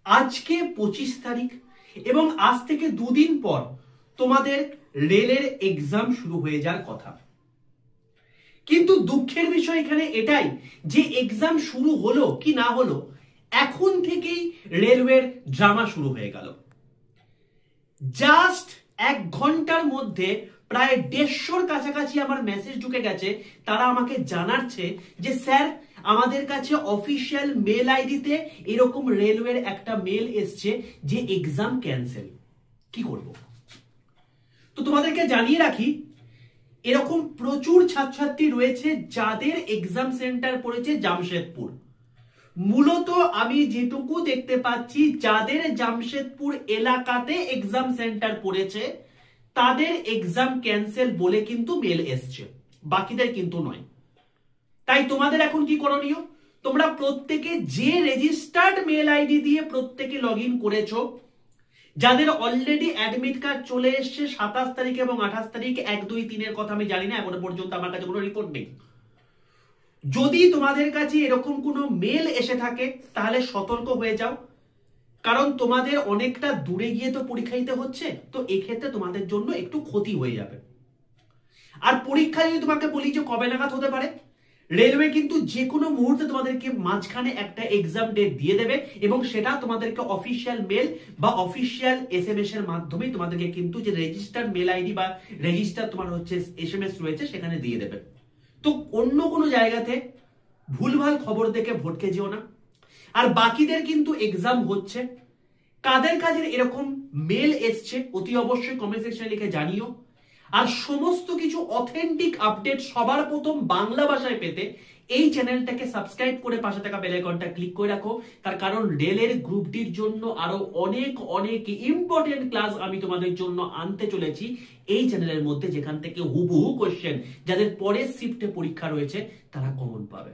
আজকে 25 তারিখ এবং আজ থেকে দুদিন পর তোমাদের রেলের এক্সাম শুরু হয়ে যাওয়ার কথা। কিন্তু দুঃখের বিষয় এখানে এটাই যে এক্সাম শুরু হলো কি না হলো, এখন থেকেই রেলওয়ের ড্রামা শুরু হয়ে গেল। জাস্ট 1 ঘন্টার মধ্যে প্রায় 150-র কাছাকাছি আমার মেসেজ ঢুকে গেছে। তারা আমাকে জানাচ্ছে যে স্যার, আমাদের কাছে অফিসিয়াল মেল আইডিতে এরকম রেলওয়ের একটা মেল এসছে যে এক্সাম ক্যান্সেল। কি করব? তো তোমাদেরকে জানিয়ে রাখি, এরকম প্রচুর ছাত্রছাত্রী রয়েছে যাদের এক্সাম সেন্টার পড়েছে জামশেদপুর। মূলত আমি যেটুকু দেখতে পাচ্ছি, যাদের জামশেদপুর এলাকাতে এক্সাম সেন্টার পড়েছে তাদের এক্সাম ক্যান্সেল বলে কিন্তু মেল এসছে, বাকিদের কিন্তু নয়। তাই তোমাদের এখন কি করণীয়? তোমরা প্রত্যেকে যে রেজিস্টার্ড মেল আইডি দিয়ে প্রত্যেকে লগ ইন করেছো, যাদের অলরেডি অ্যাডমিট কার্ড চলে এসছে 27 তারিখ এবং 28 তারিখ, 1, 2, 3 এর কথা আমি জানি না, এখনো পর্যন্ত আমার কাছে কোনো রিপোর্ট নেই। যদি তোমাদের কাছে এরকম কোনো মেল এসে থাকে তাহলে সতর্ক হয়ে যাও, কারণ তোমাদের অনেকটা দূরে গিয়ে তো পরীক্ষা দিতে হচ্ছে, তো এক্ষেত্রে তোমাদের জন্য একটু ক্ষতি হয়ে যাবে। আর পরীক্ষা যদি তোমাকে বলি যে কবে নাগাদ হতে পারে, রেলওয়ে কিন্তু যে কোনো মুহূর্তে তোমাদেরকে মাঝখানে একটা এক্সাম ডেট দিয়ে দেবে এবং সেটা তোমাদেরকে অফিসিয়াল মেল বা অফিসিয়াল এসএমএস এর মাধ্যমে তোমাদেরকে কিন্তু যে রেজিস্টার্ড মেল আইডি বা রেজিস্টার তোমার হচ্ছে এসএমএস রয়েছে সেখানে দিয়ে দেবে। তো অন্য কোনো জায়গাতে ভুলভাল খবর দেখে ভটকে যেও না। আর বাকিদের কিন্তু এক্সাম হচ্ছে, কাদের কাজের এরকম মেল এসছে অতি অবশ্যই কমেন্ট সেকশনে লিখে জানিও। আর সমস্ত কিছু অথেন্টিক আপডেট সবার প্রথম বাংলা ভাষায় পেতে এই চ্যানেলটাকে সাবস্ক্রাইব করে পাশে থাকা বেল আইকনটা ক্লিক করে রাখো। তার কারণ রেলের গ্রুপ ডির জন্য আরো অনেক অনেক ইম্পর্টেন্ট ক্লাস আমি তোমাদের জন্য আনতে চলেছি এই চ্যানেলের মধ্যে, যেখান থেকে হুবহু কোশ্চেন যাদের পরের শিফটে পরীক্ষা রয়েছে তারা কমন পাবে।